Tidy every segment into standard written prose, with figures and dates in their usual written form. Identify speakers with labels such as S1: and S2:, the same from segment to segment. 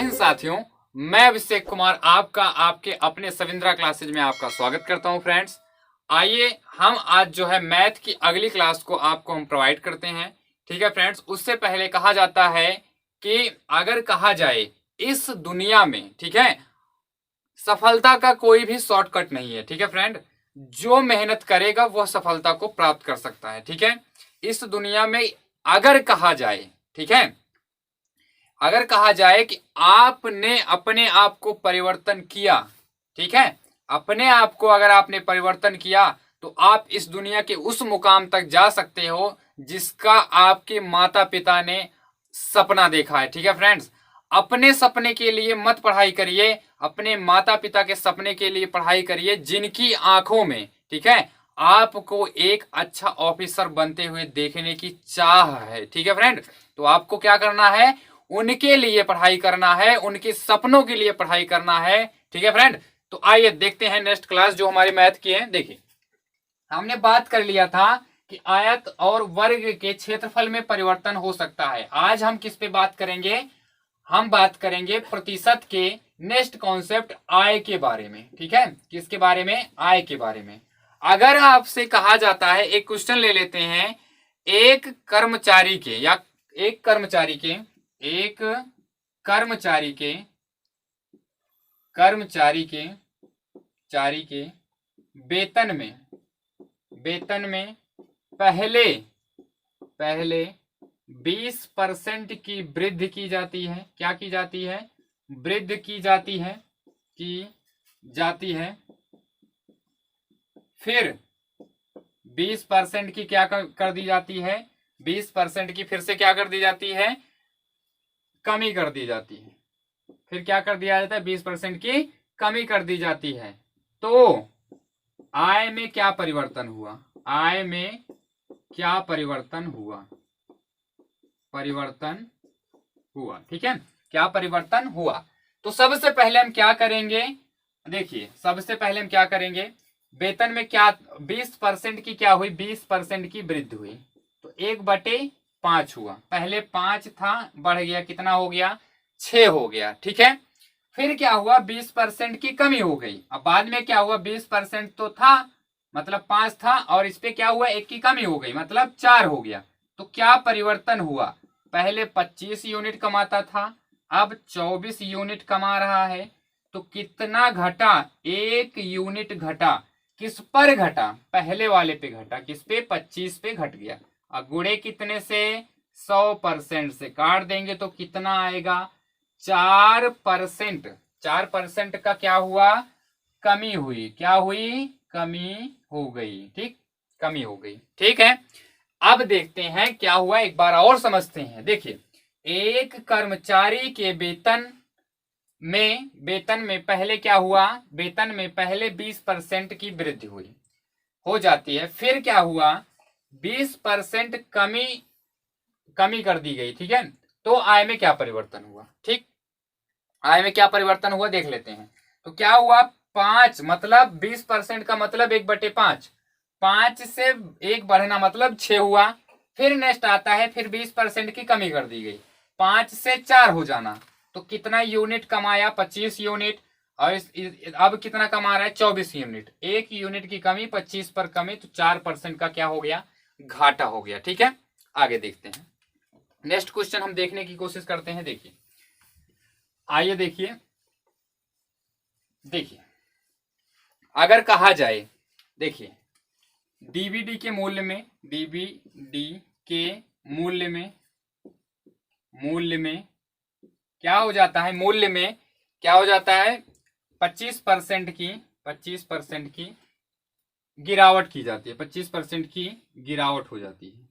S1: हिंद साथियों, मैं अभिषेक कुमार आपका आपके अपने सविंद्रा क्लासेज में आपका स्वागत करता हूं। फ्रेंड्स, आइए हम आज जो है मैथ की अगली क्लास को आपको हम प्रोवाइड करते हैं। ठीक है फ्रेंड्स, उससे पहले कहा जाता है कि अगर कहा जाए इस दुनिया में, ठीक है, सफलता का कोई भी शॉर्टकट नहीं है। ठीक है फ्रेंड, जो मेहनत करेगा वह सफलता को प्राप्त कर सकता है। ठीक है, इस दुनिया में अगर कहा जाए, ठीक है, अगर कहा जाए कि आपने अपने आप को परिवर्तन किया, ठीक है, अपने आप को अगर आपने परिवर्तन किया तो आप इस दुनिया के उस मुकाम तक जा सकते हो जिसका आपके माता पिता ने सपना देखा है। ठीक है फ्रेंड्स, अपने सपने के लिए मत पढ़ाई करिए, अपने माता पिता के सपने के लिए पढ़ाई करिए जिनकी आंखों में, ठीक है, आपको एक अच्छा ऑफिसर बनते हुए देखने की चाह है। ठीक है फ्रेंड, तो आपको क्या करना है, उनके लिए पढ़ाई करना है, उनके सपनों के लिए पढ़ाई करना है। ठीक है फ्रेंड, तो आइए देखते हैं नेक्स्ट क्लास जो हमारी मैथ की है। देखिए, हमने बात कर लिया था कि आयत और वर्ग के क्षेत्रफल में परिवर्तन हो सकता है। आज हम किस पे बात करेंगे, हम बात करेंगे प्रतिशत के नेक्स्ट कॉन्सेप्ट आय के बारे में। ठीक है, किसके बारे में, आय के बारे में। अगर आपसे कहा जाता है, एक क्वेश्चन ले लेते हैं, एक कर्मचारी के या एक कर्मचारी के एक कर्मचारी के चारी के वेतन में पहले 20% की वृद्धि की जाती है। क्या की जाती है, वृद्धि की जाती है। फिर 20% की क्या कर दी जाती है, 20% की फिर से क्या कर दी जाती है, कमी कर दी जाती है। फिर क्या कर दिया जाता है, 20% की कमी कर दी जाती है। तो आय में क्या परिवर्तन हुआ, आय में क्या परिवर्तन हुआ, ठीक है, क्या परिवर्तन हुआ। तो सबसे पहले हम क्या करेंगे, देखिए सबसे पहले हम क्या करेंगे, वेतन में क्या 20% की क्या हुई, 20% की वृद्धि हुई, तो 1/5 हुआ। पहले 5 था, बढ़ गया, कितना हो गया, 6 हो गया। ठीक है, फिर क्या हुआ, 20% की कमी हो गई। अब बाद में क्या हुआ, 20% तो था मतलब 5 था, और इस पे क्या हुआ, 1 की कमी हो गई मतलब 4 हो गया। तो क्या परिवर्तन हुआ, पहले 25 यूनिट कमाता था, अब 24 यूनिट कमा रहा है। तो कितना घटा, 1 यूनिट घटा। किस पर घटा, पहले वाले पे घटा, किस पे, 25 पे घट गया। अब गुणे कितने से, 100% से काट देंगे तो कितना आएगा, 4%। 4% का क्या हुआ, कमी हुई, क्या हुई, कमी हो गई। ठीक, कमी हो गई। ठीक है, अब देखते हैं क्या हुआ, एक बार और समझते हैं। देखिए, एक कर्मचारी के वेतन में पहले क्या हुआ, वेतन में पहले 20% की वृद्धि हुई, हो जाती है। फिर क्या हुआ, 20% कमी कर दी गई। ठीक है, तो आय में क्या परिवर्तन हुआ, ठीक, आय में क्या परिवर्तन हुआ देख लेते हैं। तो क्या हुआ, 5 मतलब 20% का मतलब 1/5, 5 से 1 बढ़ना मतलब 6 हुआ। फिर नेक्स्ट आता है, फिर 20% की कमी कर दी गई, 5 से 4 हो जाना। तो कितना यूनिट कमाया, 25 यूनिट, और अब कितना कमा रहा है, 24 यूनिट। 1 यूनिट की कमी, 25 पर कमी, तो 4% का क्या हो गया, घाटा हो गया। ठीक है, आगे देखते हैं, नेक्स्ट क्वेश्चन हम देखने की कोशिश करते हैं। देखिए, आइए देखिए, अगर कहा जाए, देखिए डीवीडी के मूल्य में, क्या हो जाता है, मूल्य में क्या हो जाता है, 25% की गिरावट की जाती है, 25% की गिरावट हो जाती है,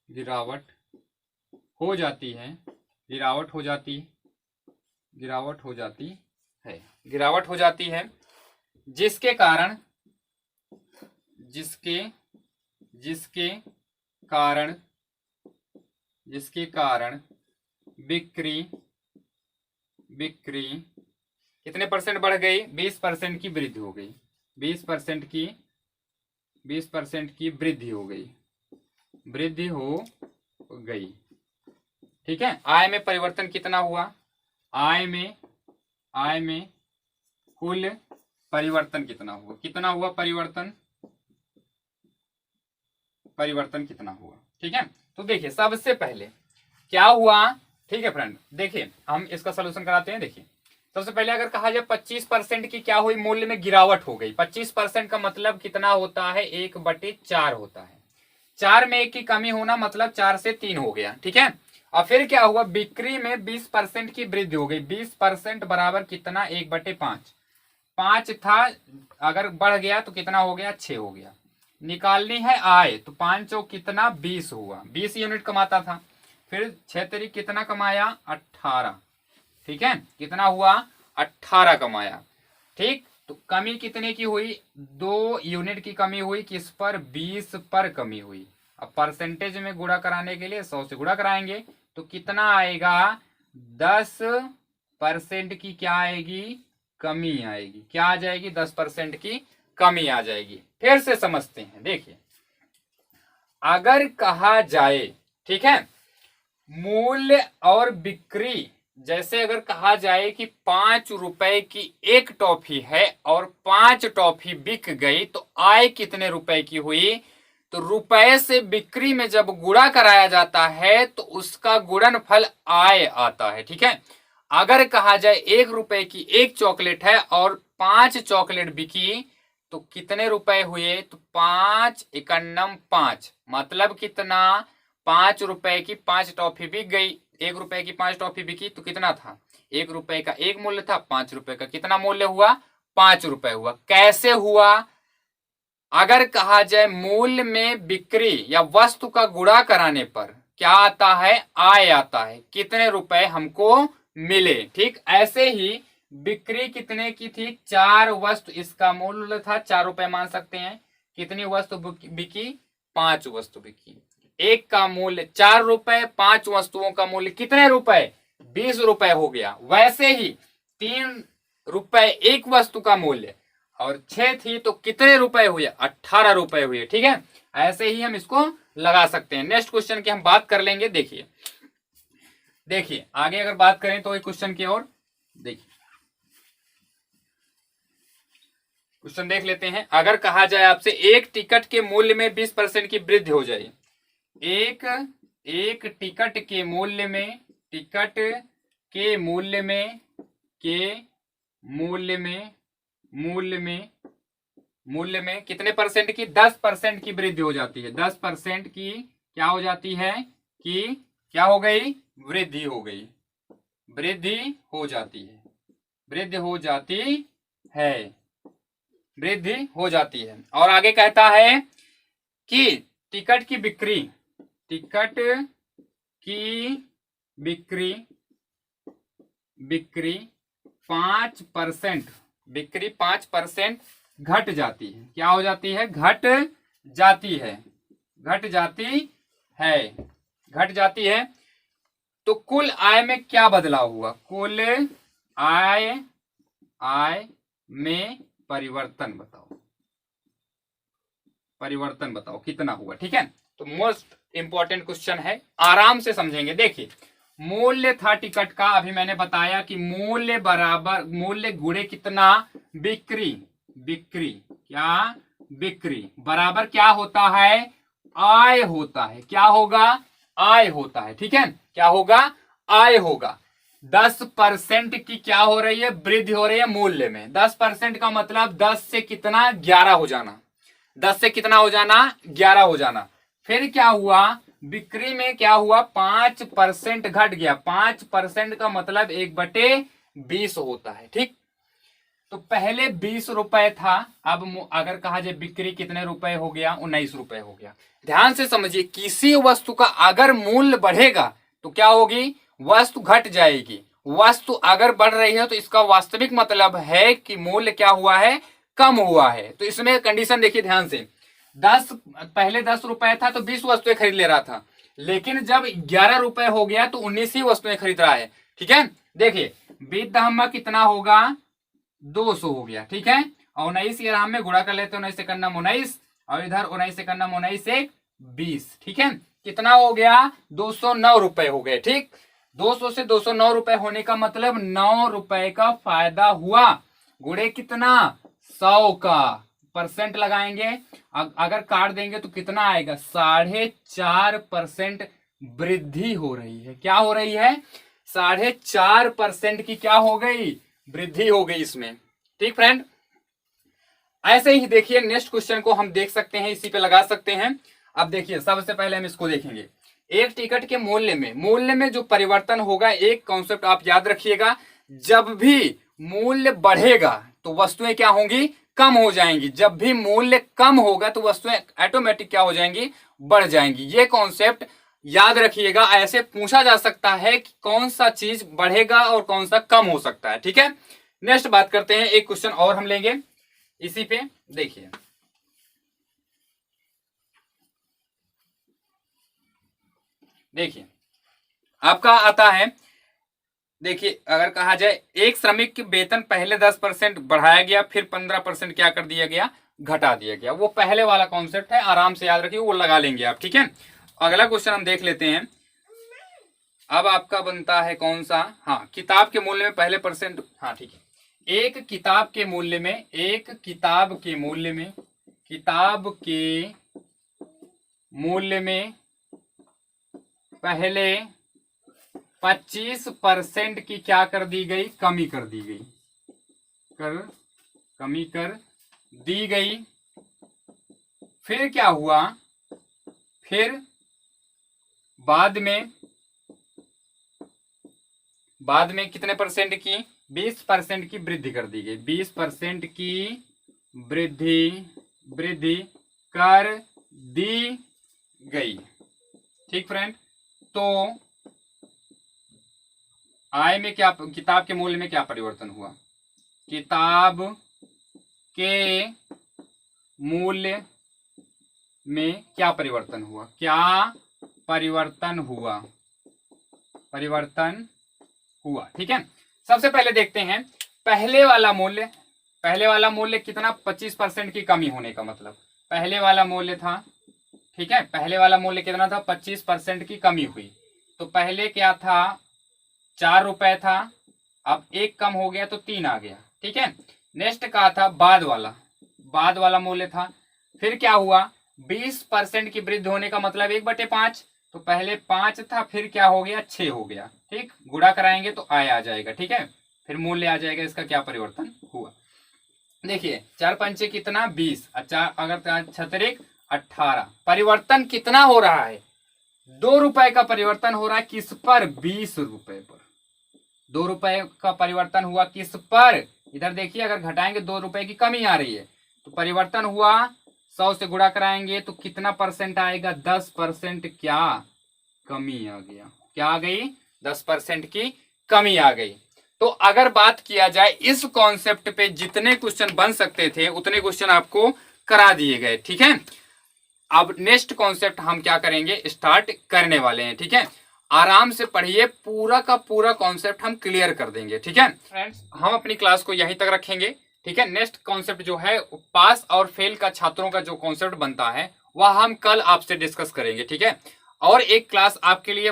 S1: गिरावट हो जाती है, जिसके कारण बिक्री कितने परसेंट बढ़ गई, 20% की वृद्धि हो गई, 20% की वृद्धि हो गई। ठीक है, आय में परिवर्तन कितना हुआ, आय में कुल परिवर्तन कितना हुआ, कितना हुआ परिवर्तन कितना हुआ। ठीक है, तो देखिए सबसे पहले क्या हुआ। ठीक है फ्रेंड, देखिए हम इसका सोल्यूशन कराते हैं। देखिए सबसे पहले अगर कहा जाए 25% की क्या हुई, मूल्य में गिरावट हो गई। 25% का मतलब कितना होता है, 1/4 होता है। 4 में 1 की कमी होना मतलब 4 से 3 हो गया। ठीक है, और फिर क्या हुआ, बिक्री में 20% की वृद्धि हो गई। 20% बराबर कितना, 1/5। 5 था, अगर बढ़ गया तो कितना हो गया, 6 हो गया। निकालनी है आय, तो 5 चौक कितना, 20 हुआ। 20 यूनिट कमाता था। फिर 6 तरीक कितना कमाया, 18। ठीक है, कितना हुआ, 18 कमाया। ठीक, तो कमी कितने की हुई, 2 यूनिट की कमी हुई। किस पर, 20 पर कमी हुई। अब परसेंटेज में गुणा कराने के लिए 100 से गुणा कराएंगे तो कितना आएगा, 10% की क्या आएगी, कमी आएगी। क्या आ जाएगी, 10% की कमी आ जाएगी। फिर से समझते हैं। देखिए अगर कहा जाए, ठीक है, मूल्य और बिक्री, जैसे अगर कहा जाए कि 5 रुपए की एक टॉफी है और 5 टॉफी बिक गई तो आय कितने रुपए की हुई, तो रुपए से बिक्री में जब गुणा कराया जाता है तो उसका गुणनफल आय आता है। ठीक है, अगर कहा जाए 1 रुपए की एक चॉकलेट है और 5 चॉकलेट बिकी तो कितने रुपए हुए, तो 5 एकन्नम 5, मतलब कितना, 5 रुपए की 5 टॉफी बिक गई। 1 रुपए की 5 टॉफी बिकी तो कितना था, 1 रुपए का एक मूल्य था, 5 रुपए का कितना मूल्य हुआ, 5 रुपए हुआ। कैसे हुआ, अगर कहा जाए मूल्य में बिक्री या वस्तु का गुणा कराने पर क्या आता है, आय आता है, कितने रुपए हमको मिले। ठीक, ऐसे ही बिक्री कितने की थी, 4 वस्तु, इसका मूल्य था 4 रुपए मान सकते हैं। कितनी वस्तु बिकी, 5 वस्तु बिकी। एक का मूल्य 4 रुपए, 5 वस्तुओं का मूल्य कितने रुपए, 20 रुपए हो गया। वैसे ही 3 रुपए एक वस्तु का मूल्य और 6 थी तो कितने रुपए हुए, 18 रुपए हुए। ठीक है, ऐसे ही हम इसको लगा सकते हैं। नेक्स्ट क्वेश्चन की हम बात कर लेंगे। देखिए देखिए आगे अगर बात करें तो एक क्वेश्चन की ओर देखिए, क्वेश्चन देख लेते हैं। अगर कहा जाए आपसे एक टिकट के मूल्य में 20% की वृद्धि हो जाए, एक टिकट के मूल्य में, टिकट के मूल्य में, के मूल्य में, मूल्य में कितने परसेंट की, 10% की वृद्धि हो जाती है। 10% की क्या हो जाती है, कि क्या हो गई, वृद्धि हो गई, वृद्धि हो जाती है, वृद्धि हो जाती है, वृद्धि हो जाती है। और आगे कहता है कि टिकट की बिक्री, टिकट की बिक्री, बिक्री 5%, बिक्री 5% घट जाती है। क्या हो जाती है, घट जाती है, घट जाती है, घट जाती है। तो कुल आय में क्या बदलाव हुआ, कुल आय, आय में परिवर्तन बताओ, परिवर्तन बताओ कितना हुआ। ठीक है, तो मोस्ट इंपॉर्टेंट क्वेश्चन है, आराम से समझेंगे। देखिए मूल्य था टिकट का, अभी मैंने बताया कि मूल्य बराबर, मूल्य गुणे कितना, बिक्री, बिक्री क्या, बिक्री बराबर क्या होता है, आय होता है। क्या होगा, आय होता है। ठीक है, क्या होगा, आय होगा। 10% की क्या हो रही है, वृद्धि हो रही है मूल्य में। 10% का मतलब 10 से कितना, 11 हो जाना। 10 से कितना हो जाना, 11 हो जाना। फिर क्या हुआ, बिक्री में क्या हुआ, 5% घट गया। 5% का मतलब 1/20 होता है। ठीक, तो पहले 20 रुपए था, अब अगर कहा जाए बिक्री कितने रुपए हो गया, 19 रुपए हो गया। ध्यान से समझिए, किसी वस्तु का अगर मूल्य बढ़ेगा तो क्या होगी, वस्तु घट जाएगी। वस्तु अगर बढ़ रही है तो इसका वास्तविक मतलब है कि मूल्य क्या हुआ है, कम हुआ है। तो इसमें कंडीशन देखिए ध्यान से, 10 पहले 10 रुपए था तो 20 वस्तुएं खरीद ले रहा था, लेकिन जब 11 रुपए हो गया तो 19 ही वस्तुएं खरीद रहा है। ठीक है, देखिए बीत कितना होगा, 200 हो गया। ठीक है, और 19 आराम में गुणा कर लेते हैं, 19 से करना 19 और इधर 19 से करना 19 से 20। ठीक है, कितना हो गया, 209 रुपए हो गए। ठीक, 200 से 209 रुपए होने का मतलब 9 रुपए का फायदा हुआ, गुणे कितना 100 का, परसेंट लगाएंगे, अगर काट देंगे तो कितना आएगा 4.5% वृद्धि हो रही है। क्या हो रही है 4.5% की क्या हो गई वृद्धि हो गई इसमें। ठीक फ्रेंड, ऐसे ही देखिए नेक्स्ट क्वेश्चन को हम देख सकते हैं, इसी पे लगा सकते हैं। अब देखिए सबसे पहले हम इसको देखेंगे, एक टिकट के मूल्य में जो परिवर्तन होगा, एक कॉन्सेप्ट आप याद रखिएगा, जब भी मूल्य बढ़ेगा तो वस्तुएं क्या होंगी कम हो जाएंगी, जब भी मूल्य कम होगा तो वस्तुएं ऑटोमेटिक क्या हो जाएंगी बढ़ जाएंगी। ये कॉन्सेप्ट याद रखिएगा, ऐसे पूछा जा सकता है कि कौन सा चीज बढ़ेगा और कौन सा कम हो सकता है। ठीक है, नेक्स्ट बात करते हैं, एक क्वेश्चन और हम लेंगे इसी पे। देखिए आपका आता है, देखिए अगर कहा जाए एक श्रमिक की वेतन पहले 10% बढ़ाया गया, फिर 15% क्या कर दिया गया घटा दिया गया, वो पहले वाला कॉन्सेप्ट है, आराम से याद रखिए, वो लगा लेंगे आप। ठीक है, अगला क्वेश्चन हम देख लेते हैं। अब आपका बनता है कौन सा, हाँ किताब के मूल्य में पहले परसेंट, हाँ ठीक है, एक किताब के मूल्य में पहले 25% की क्या कर दी गई कमी कर दी गई, कमी कर दी गई। फिर क्या हुआ, फिर बाद में कितने परसेंट की 20% की वृद्धि कर दी गई, 20% की वृद्धि कर दी गई। ठीक फ्रेंड, तो आय में क्या, किताब के मूल्य में क्या परिवर्तन हुआ, किताब के मूल्य में क्या परिवर्तन हुआ, परिवर्तन हुआ। ठीक है, सबसे पहले देखते हैं पहले वाला मूल्य कितना 25% की कमी होने का मतलब, पहले वाला मूल्य था, ठीक है, पहले वाला मूल्य कितना था 25% की कमी हुई, तो पहले क्या था 4 रुपए था, अब 1 कम हो गया तो 3 आ गया। ठीक है, नेक्स्ट का था बाद वाला मूल्य था, फिर क्या हुआ 20% की वृद्धि होने का मतलब 1/5, तो पहले 5 था, फिर क्या हो गया 6 हो गया। ठीक, गुणा कराएंगे तो आय आ जाएगा। ठीक है, फिर मूल्य आ जाएगा, इसका क्या परिवर्तन हुआ। देखिए 4 पंचे कितना 20, अच्छा अगर 6 18, परिवर्तन कितना हो रहा है 2 रुपए का परिवर्तन हो रहा है, किस पर 20 रुपए पर, 2 रुपए का परिवर्तन हुआ किस पर, इधर देखिए अगर घटाएंगे 2 रुपए की कमी आ रही है, तो परिवर्तन हुआ 100 से गुणा कराएंगे तो कितना परसेंट आएगा 10% क्या कमी आ गया, क्या आ गई 10% की कमी आ गई। तो अगर बात किया जाए इस कॉन्सेप्ट पे जितने क्वेश्चन बन सकते थे उतने क्वेश्चन आपको करा दिए गए। ठीक है, अब नेक्स्ट कॉन्सेप्ट हम क्या करेंगे स्टार्ट करने वाले हैं। ठीक है, आराम से पढ़िए, पूरा का पूरा कॉन्सेप्ट हम क्लियर कर देंगे। ठीक है फ्रेंड्स, हम अपनी क्लास को यहीं तक रखेंगे। ठीक है, नेक्स्ट कॉन्सेप्ट जो है पास और फेल का छात्रों का जो कॉन्सेप्ट बनता है वह हम कल आपसे डिस्कस करेंगे। ठीक है, और एक क्लास आपके लिए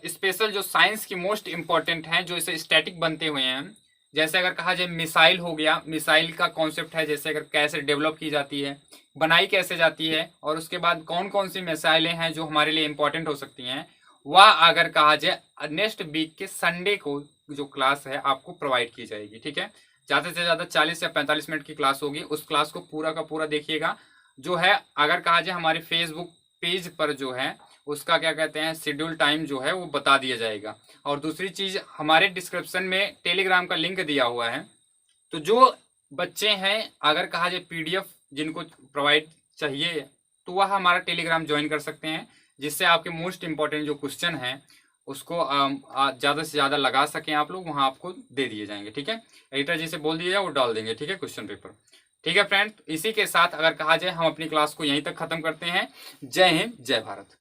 S1: स्पेशल जो साइंस की मोस्ट इंपॉर्टेंट है, जो इसे स्टैटिक बनते हुए हैं, जैसे अगर कहा जाए मिसाइल हो गया, मिसाइल का कॉन्सेप्ट है, जैसे अगर कैसे डेवलप की जाती है, बनाई कैसे जाती है, और उसके बाद कौन कौन सी मिसाइलें हैं जो हमारे लिए इंपॉर्टेंट हो सकती हैं, वह अगर कहा जाए नेक्स्ट वीक के संडे को जो क्लास है आपको प्रोवाइड की जाएगी। ठीक है, ज़्यादा से ज़्यादा 40 या 45 मिनट की क्लास होगी, उस क्लास को पूरा का पूरा देखिएगा। जो है अगर कहा जाए हमारे फेसबुक पेज पर जो है उसका क्या कहते हैं शेड्यूल टाइम जो है वो बता दिया जाएगा। और दूसरी चीज़ हमारे डिस्क्रिप्शन में टेलीग्राम का लिंक दिया हुआ है, तो जो बच्चे हैं अगर कहा जाए PDF जिनको प्रोवाइड चाहिए तो वह हमारा टेलीग्राम ज्वाइन कर सकते हैं, जिससे आपके मोस्ट इंपॉर्टेंट जो क्वेश्चन हैं उसको ज़्यादा से ज़्यादा लगा सकें आप लोग, वहाँ आपको दे दिए जाएंगे। ठीक है, एडिटर जी से बोल दिया वो डाल देंगे। ठीक है, क्वेश्चन पेपर। ठीक है फ्रेंड, इसी के साथ अगर कहा जाए हम अपनी क्लास को यहीं तक खत्म करते हैं। जय हिंद, जय भारत।